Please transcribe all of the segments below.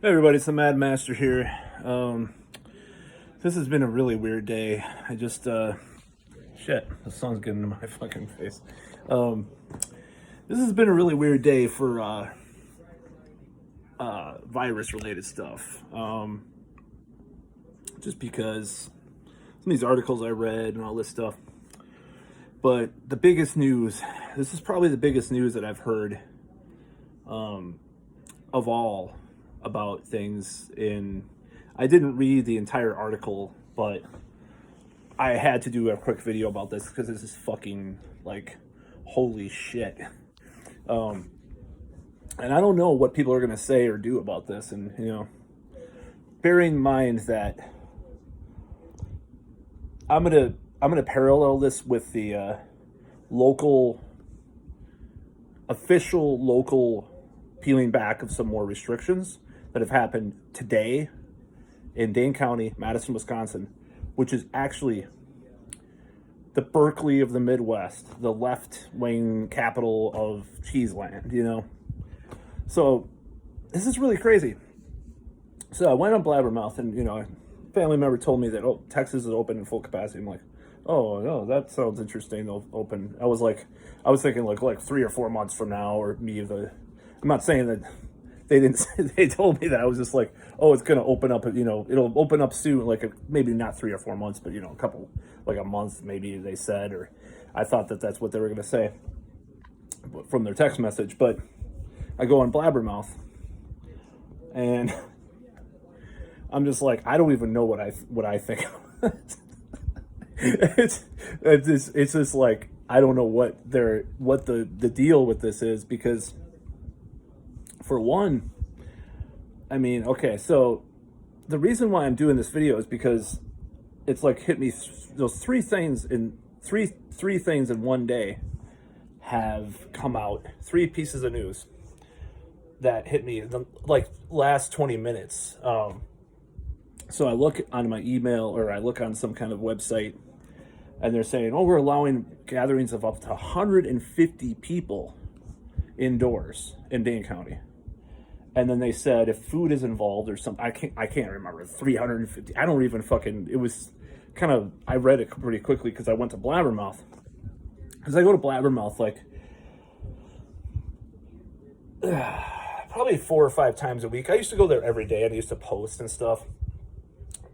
Hey everybody, it's the Mad Master here. This has been a really weird day. Shit, the sun's getting in my fucking face. Um, this has been a really weird day for virus-related stuff. Just because some of these articles I read and all this stuff. But the biggest news, this is probably the biggest news that I've heard of all about things in. I didn't read the entire article, but I had to do a quick video about this because this is fucking like holy shit. And I don't know what people are going to say or do about this, and bearing in mind that I'm gonna parallel this with the local official local peeling back of some more restrictions that have happened today in Dane County, Madison, Wisconsin, which is actually the Berkeley of the Midwest, the left-wing capital of Cheeseland. So this is really crazy. So I went on Blabbermouth, and a family member told me that Texas is open in full capacity. I'm like, oh no, that sounds interesting. They'll open. I was thinking like 3 or 4 months from now, or I'm not saying that they didn't. They told me that. I was just like, oh, it's gonna open up. It'll open up soon. Like maybe not 3 or 4 months, but a couple, like a month maybe. They said, or I thought that that's what they were gonna say from their text message. But I go on Blabbermouth, and I'm just like, I don't even know what I think. It's just like I don't know what the deal with this is, because for one, I mean, okay, so the reason why I'm doing this video is because it's like hit me those three things in one day have come out, three pieces of news that hit me the like last 20 minutes. So I look on my email, or I look on some kind of website, and they're saying, oh, we're allowing gatherings of up to 150 people indoors in Dane County. And then they said if food is involved or something, I can't remember, 350. I don't even fucking, it was kind of, I read it pretty quickly because I went to Blabbermouth. Because I go to Blabbermouth like probably 4 or 5 times a week. I used to go there every day, and I used to post and stuff.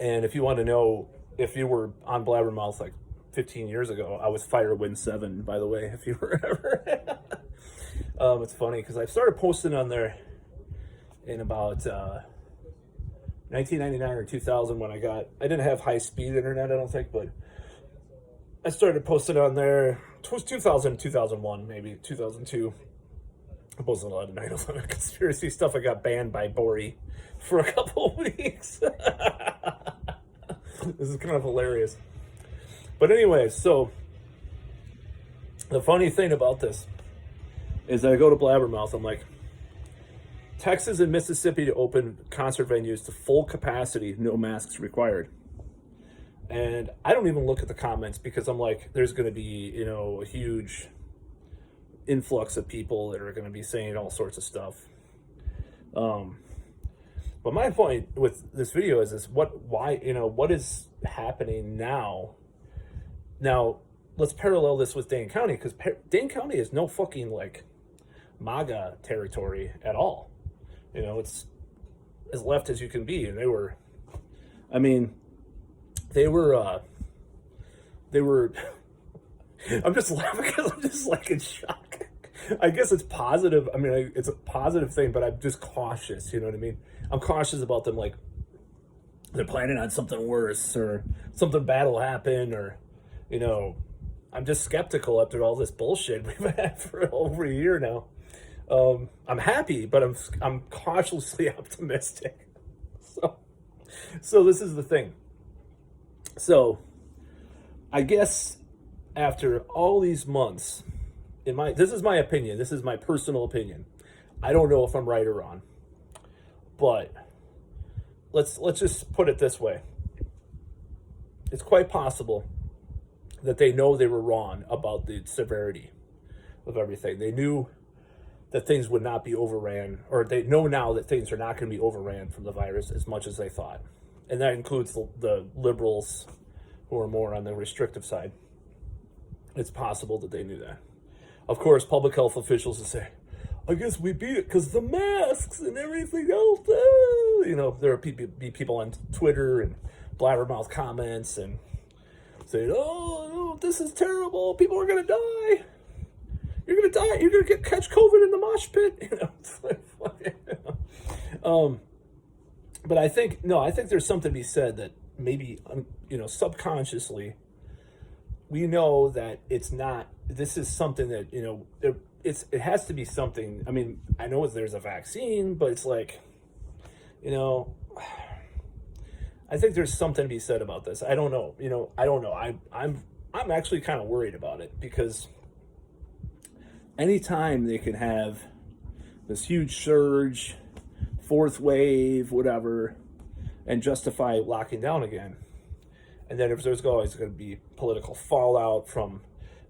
And if you want to know, if you were on Blabbermouth like 15 years ago, I was Firewind7, by the way, if you were ever. It's funny because I started posting on there in about 1999 or 2000 when I didn't have high-speed internet, I don't think, but I started posting on there. It was 2000, 2001, maybe 2002. I posted a lot of 9/11 conspiracy stuff. I got banned by Bori for a couple of weeks. This is kind of hilarious. But anyway, so the funny thing about this is that I go to Blabbermouth. I'm like, Texas and Mississippi to open concert venues to full capacity, no masks required. And I don't even look at the comments because I'm like, there's going to be, a huge influx of people that are going to be saying all sorts of stuff. But my point with this video is what is happening now? Now, let's parallel this with Dane County, because Dane County is no fucking like MAGA territory at all. It's as left as you can be. And they were I'm just laughing because I'm just like in shock. I guess it's positive. I mean, it's a positive thing, but I'm just cautious. You know what I mean? I'm cautious about them, like they're planning on something worse or something bad will happen, or, I'm just skeptical after all this bullshit we've had for over a year now. I'm happy, but I'm cautiously optimistic. So this is the thing. So I guess after all these months, this is my opinion. This is my personal opinion. I don't know if I'm right or wrong, but let's just put it this way. It's quite possible that they know they were wrong about the severity of everything. They knew that things would not be overran, or they know now that things are not going to be overran from the virus as much as they thought. And that includes the liberals who are more on the restrictive side. It's possible that they knew that. Of course, public health officials will say, I guess we beat it because the masks and everything else. You know, there will be people on Twitter and blabbermouth comments and saying, oh, this is terrible. People are going to die. You're going to die. You're going to catch COVID in the mosh pit. You know, it's like, but I think there's something to be said that maybe, you know, subconsciously, we know that it's not, this is something that, you know, it has to be something. I mean, I know there's a vaccine, but it's like, you know, I think there's something to be said about this. I don't know. You know, I don't know. I'm actually kind of worried about it because anytime they can have this huge surge, fourth wave, whatever, and justify locking down again. And then if there's always going to be political fallout from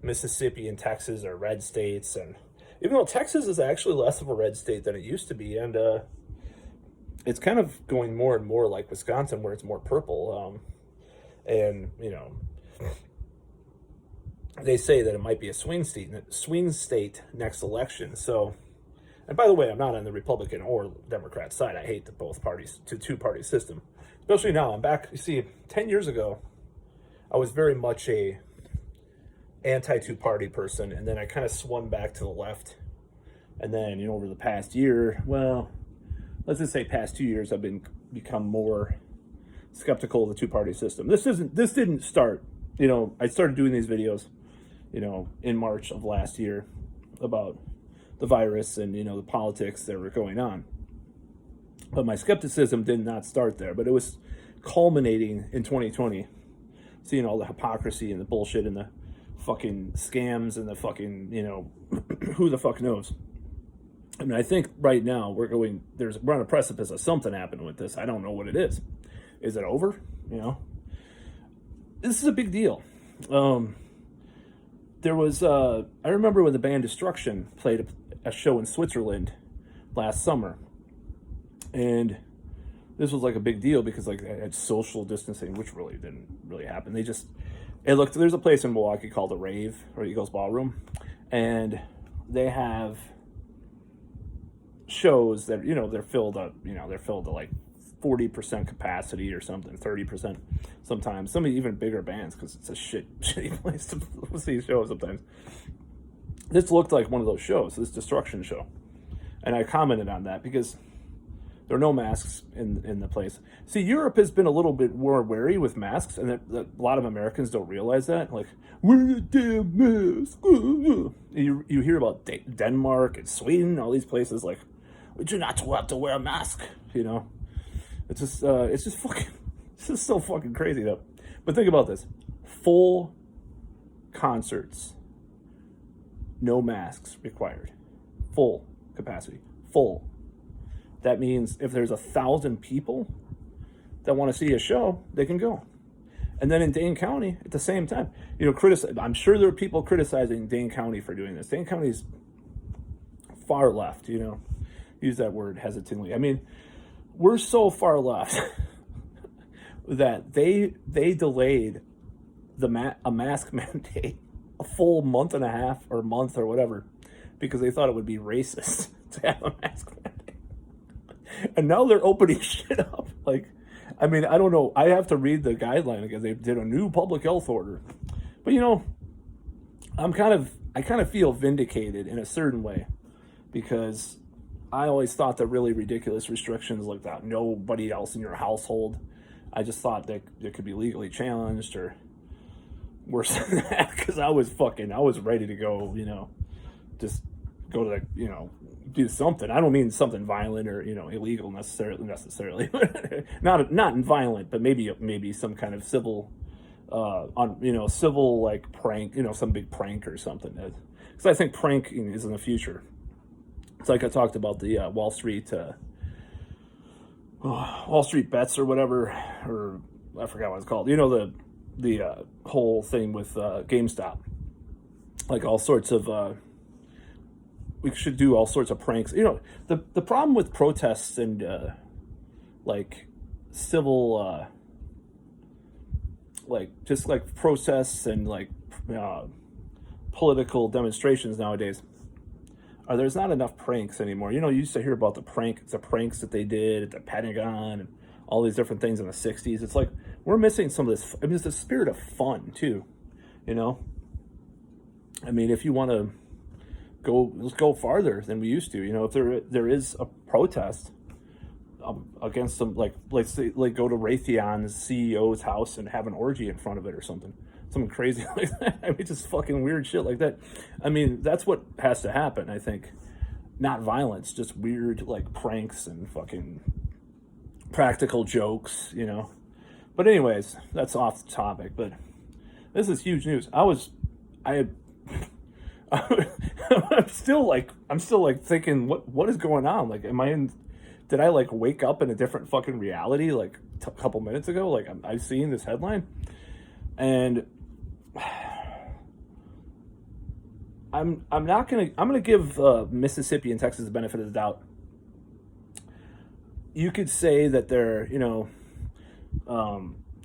Mississippi and Texas are red states, and even though Texas is actually less of a red state than it used to be, and it's kind of going more and more like Wisconsin, where it's more purple. And you know, they say that it might be a swing state next election. So, and by the way, I'm not on the Republican or Democrat side. I hate both parties, two-party system, especially now. I'm back. You see, 10 years ago, I was very much a anti-two-party person, and then I kind of swung back to the left. And then, you know, over the past year, well, let's just say past 2 years, I've become more skeptical of the two-party system. This didn't start, you know, I started doing these videos, you know, in March of last year about the virus and, you know, the politics that were going on. But my skepticism did not start there, but it was culminating in 2020, seeing all the hypocrisy and the bullshit and the fucking scams and the fucking, you know, who the fuck knows. I mean, I think right now we're on a precipice of something happening with this. I don't know what it is. Is it over? You know, this is a big deal. There was, I remember when the band Destruction played a show in Switzerland last summer, and this was like a big deal because like they had social distancing, which really didn't really happen. There's a place in Milwaukee called the Rave or Eagles Ballroom, and they have shows that, you know, they're filled to like 40% capacity or something, 30% sometimes. Some even bigger bands because it's a shitty place to see shows sometimes. This looked like one of those shows, this Destruction show, and I commented on that because there are no masks in the place. See, Europe has been a little bit more wary with masks, and a lot of Americans don't realize that. Like, wear the damn mask. You hear about Denmark and Sweden, all these places like, we do not have to wear a mask. You know, it's just so fucking crazy though. But think about this: full concerts, no masks required, full capacity, full. That means if there's 1,000 people that want to see a show, they can go. And then in Dane County, at the same time, you know, I'm sure there are people criticizing Dane County for doing this. Dane County's far left, you know, use that word hesitantly. I mean, we're so far left that they delayed a mask mandate a full month and a half or month or whatever because they thought it would be racist to have a mask mandate. And now they're opening shit up. Like, I mean, I don't know. I have to read the guideline again. They did a new public health order. But, you know, I kind of feel vindicated in a certain way because I always thought that really ridiculous restrictions like that, nobody else in your household, I just thought that it could be legally challenged or worse than that because I was ready to go, you know, just go to you know, do something. I don't mean something violent or, you know, illegal necessarily. not violent, but maybe some kind of civil civil like prank, you know, some big prank or something. Because I think pranking is in the future. It's like I talked about the Wall Street bets or whatever, or I forgot what it's called. You know, the whole thing with GameStop, like all sorts of we should do all sorts of pranks. You know, the problem with protests and like civil like just like protests and like uh, political demonstrations nowadays are there's not enough pranks anymore. You know, you used to hear about the pranks that they did at the Pentagon and all these different things in the 60s. It's like we're missing some of this. I mean, it's the spirit of fun too, you know. I mean, if you want to let's go farther than we used to. You know, if there is a protest against some, like let's say, like go to Raytheon's CEO's house and have an orgy in front of it or something crazy like that. I mean, just fucking weird shit like that. I mean, that's what has to happen, I think. Not violence, just weird like pranks and fucking practical jokes, you know. But anyways, that's off the topic. But this is huge news. I'm still like thinking, what is going on? Like, did I like wake up in a different fucking reality like a couple minutes ago? Like I've seen this headline, and I'm gonna give Mississippi and Texas the benefit of the doubt. You could say that they're, you know,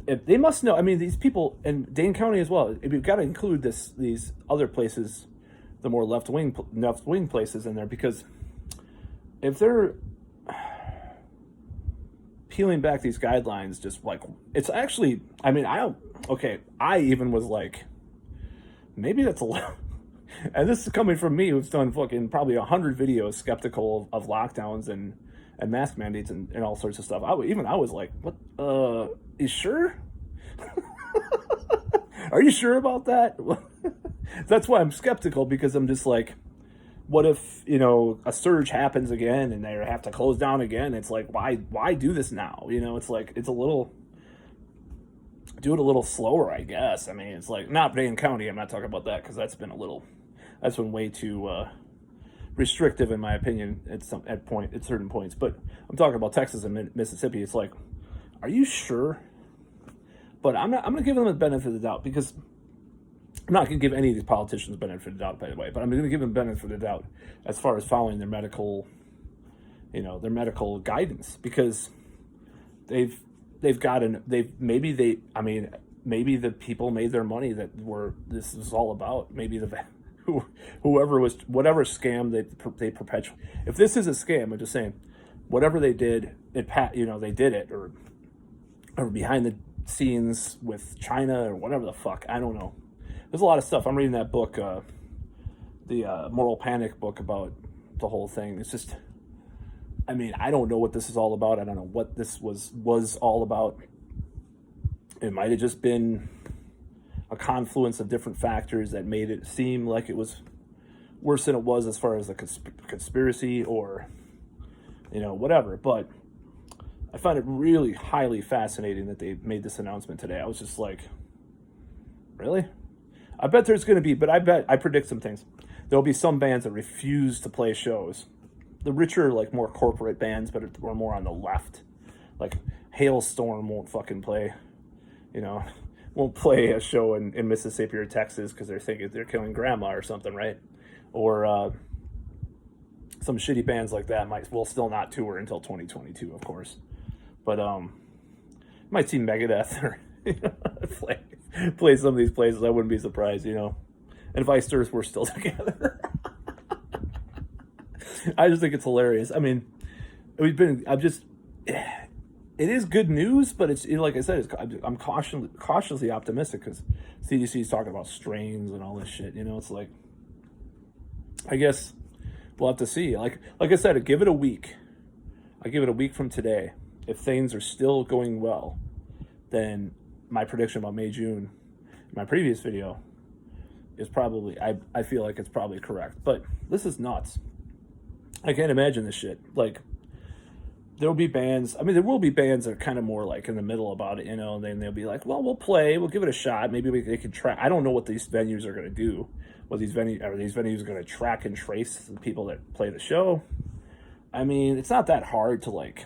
if they must know. I mean, these people in Dane County as well. If you've got to include these other places, the more left wing places in there, because if they're peeling back these guidelines, just like it's actually. I mean, I even was like, maybe that's a lot. And this is coming from me, who's done fucking probably 100 videos skeptical of lockdowns and mask mandates and all sorts of stuff. I was like, what? You sure? Are you sure about that? That's why I'm skeptical, because I'm just like, what if, you know, a surge happens again and they have to close down again? It's like, why do this now? You know, it's like, do it a little slower, I guess. I mean, it's like, not Dane County. I'm not talking about that, because that's been way too restrictive in my opinion at certain points. But I'm talking about Texas and Mississippi. It's like, are you sure? But I'm going to give them the benefit of the doubt, because I'm not going to give any of these politicians the benefit of the doubt, by the way. But I'm going to give them the benefit of the doubt as far as following their medical, you know, their medical guidance, because maybe the people made their money that this is all about. Maybe whatever scam they perpetuate. If this is a scam, I'm just saying, whatever they did, they did it, or behind the scenes with China or whatever the fuck. I don't know. There's a lot of stuff. I'm reading that book, the Moral Panic book, about the whole thing. It's just, I mean, I don't know what this is all about. I don't know what this was all about. It might have just been a confluence of different factors that made it seem like it was worse than it was as far as the conspiracy, or, you know, whatever. But I find it really highly fascinating that they made this announcement today. I was just like, really? I bet there's going to be, but I predict some things. There'll be some bands that refuse to play shows. The richer, like more corporate bands, but are more on the left. Like Hailstorm won't fucking play, you know, won't play a show in Mississippi or Texas because they're thinking they're killing grandma or something, right? Or some shitty bands like that will still not tour until 2022, of course. But might see Megadeth or play some of these places. I wouldn't be surprised, you know. And if Ice Earth were still together. I just think it's hilarious. I mean, it is good news, but it's, like I said, I'm cautiously optimistic, because CDC is talking about strains and all this shit. You know, it's like, I guess we'll have to see. Like I said, I give it a week. I give it a week from today. If things are still going well, then my prediction about May, June, my previous video, is probably, I feel like it's probably correct. But this is nuts. I can't imagine this shit. Like, there will be bands. I mean, there will be bands that are kind of more like in the middle about it, you know, and then they'll be like, well, we'll play, we'll give it a shot. Maybe they can try. I don't know what these venues are going to do. What these venues are going to track and trace the people that play the show. I mean, it's not that hard to, like,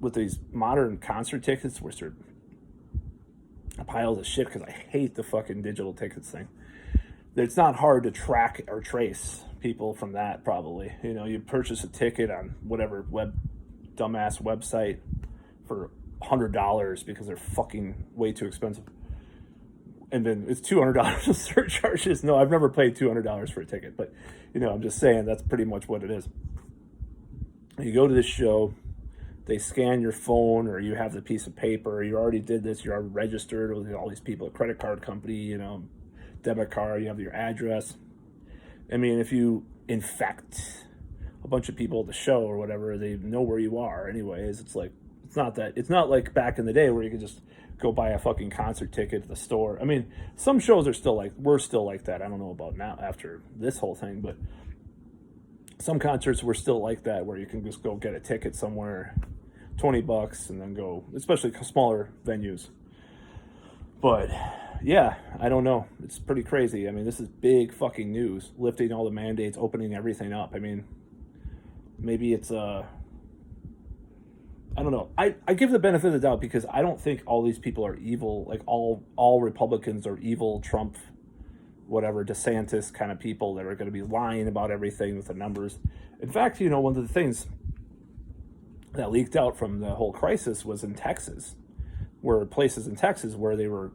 with these modern concert tickets, which are piles of shit, because I hate the fucking digital tickets thing. it's not hard to track or trace people from that. Probably, you purchase a ticket on whatever dumbass website for $100 because they're fucking way too expensive, and then it's $200 of surcharges. No, I've never paid $200 for a ticket, but I'm just saying that's pretty much what it is. You go to this show, they scan your phone, or you have the piece of paper. You already did this. You're already registered with all these people, a credit card company, debit card. You have your address. I mean, if you infect a bunch of people at the show or whatever, they know where you are. Anyways, it's not like back in the day where you could just go buy a fucking concert ticket at the store. I mean, some shows are still we're still like that. I don't know about now after this whole thing, but some concerts were still like that, where you can just go get a ticket somewhere, $20, and then go, especially smaller venues. But yeah, I don't know. It's pretty crazy. I mean, this is big fucking news, lifting all the mandates, opening everything up. I mean, maybe it's I don't know. I give the benefit of the doubt because I don't think all these people are evil. Like all Republicans are evil, Trump, whatever, DeSantis kind of people that are going to be lying about everything with the numbers. In fact, one of the things that leaked out from the whole crisis was in Texas, where places in Texas where they were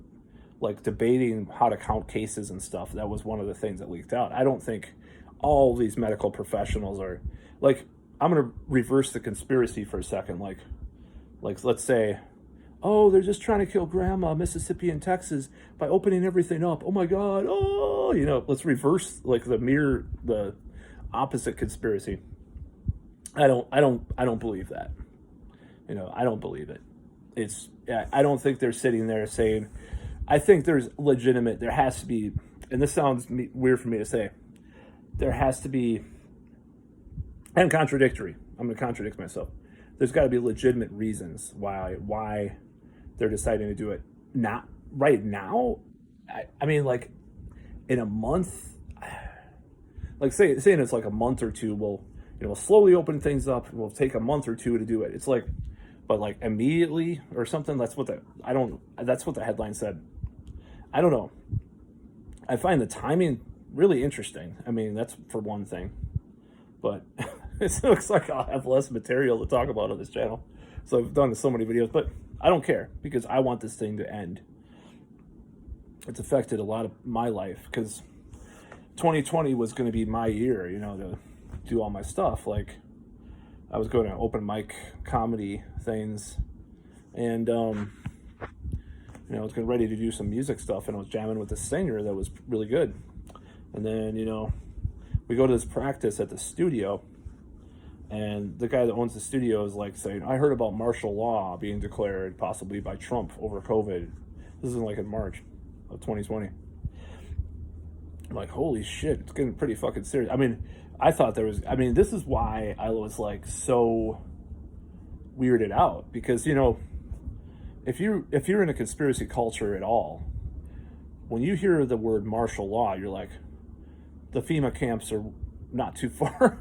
like debating how to count cases and stuff. That was one of the things that leaked out. I don't think all these medical professionals are like, I'm going to reverse the conspiracy for a second. Like let's say, oh, they're just trying to kill grandma, Mississippi and Texas by opening everything up. Oh my God. Oh, let's reverse the opposite conspiracy. I don't believe that. I don't believe it. I don't think they're sitting there saying, I think there has to be, and this sounds weird for me to say, there has to be, and contradictory. I'm going to contradict myself. There's got to be legitimate reasons why they're deciding to do it. Not right now. I mean, like in a month, like saying it's like a month or two, we'll slowly open things up. We'll take a month or two to do it. It's like, but like immediately or something. That's what the headline said. I don't know. I find the timing really interesting. I mean, that's for one thing, but it looks like I'll have less material to talk about on this channel. So I've done so many videos, but I don't care because I want this thing to end. It's affected a lot of my life because 2020 was going to be my year, to do all my stuff. Like I was going to open mic comedy things, and I was getting ready to do some music stuff, and I was jamming with a singer that was really good. And then we go to this practice at the studio, and the guy that owns the studio is like saying, I heard about martial law being declared possibly by Trump over COVID. This is in March of 2020. I'm like, holy shit, it's getting pretty fucking serious. I mean, this is why I was so weirded out, because if you're in a conspiracy culture at all, when you hear the word martial law, you're like, the FEMA camps are not too far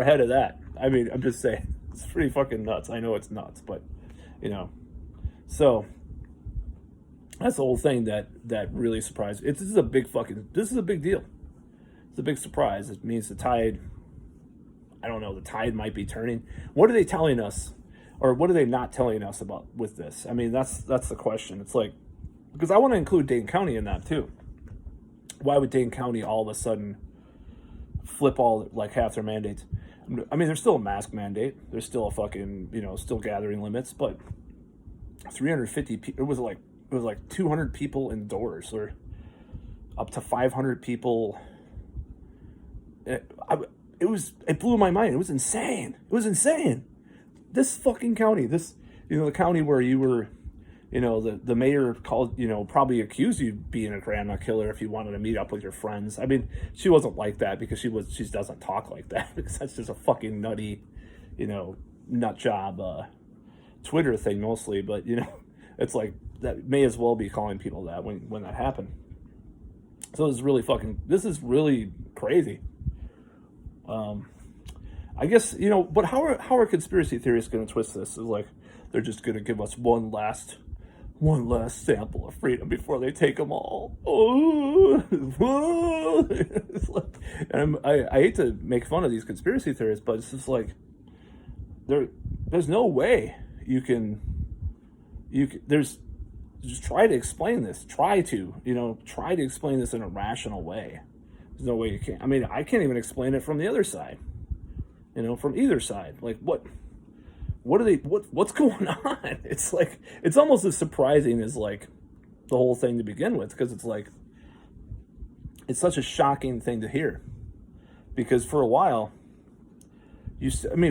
ahead of that. I mean, I'm just saying, it's pretty fucking nuts. I know it's nuts, but so that's the whole thing that really surprised me. This is a big deal. It's a big surprise. It means the tide might be turning. What are they telling us, or what are they not telling us about with this? I mean, that's the question. It's like, because I want to include Dane County in that too. Why would Dane County all of a sudden flip half their mandates? I mean, there's still a mask mandate. There's still a fucking, still gathering limits, but 350 people, it was like 200 people indoors, or up to 500 people. It blew my mind. It was insane. This fucking county, the county where you were, the mayor called, probably accused you of being a grandma killer if you wanted to meet up with your friends. I mean, she wasn't like that because she doesn't talk like that, because that's just a fucking nutty, nut job, Twitter thing mostly. But, it's like, that may as well be calling people that when that happened. So this is really crazy. I guess, but how are conspiracy theorists going to twist this? It's like, they're just going to give us one last one last sample of freedom before they take them all. Oh, it's like, and I hate to make fun of these conspiracy theorists, but it's just like there's no way you can there's just try to explain this. Try to explain this in a rational way. There's no way you can. I mean, I can't even explain it from the other side. From either side. Like what's going on? It's like it's almost as surprising as like the whole thing to begin with, because it's like it's such a shocking thing to hear. Because for a while,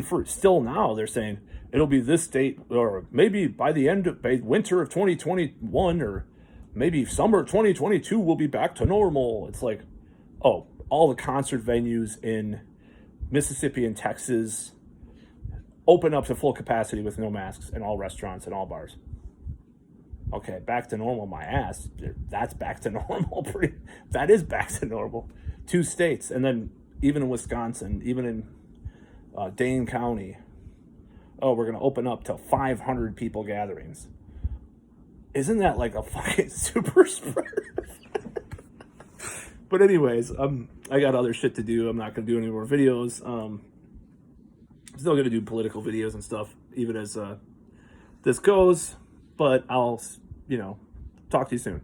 for still now they're saying it'll be this date, or maybe by winter of 2021, or maybe summer 2022 we'll be back to normal. It's like, oh, all the concert venues in Mississippi and Texas open up to full capacity with no masks, and all restaurants and all bars. Okay, back to normal, my ass. That's back to normal. That is back to normal. 2 states, and then even in Wisconsin, even in Dane County, oh, we're going to open up to 500 people gatherings. Isn't that like a fucking super spreader? But anyways, I got other shit to do. I'm not going to do any more videos. Still going to do political videos and stuff, even as this goes. But I'll, talk to you soon.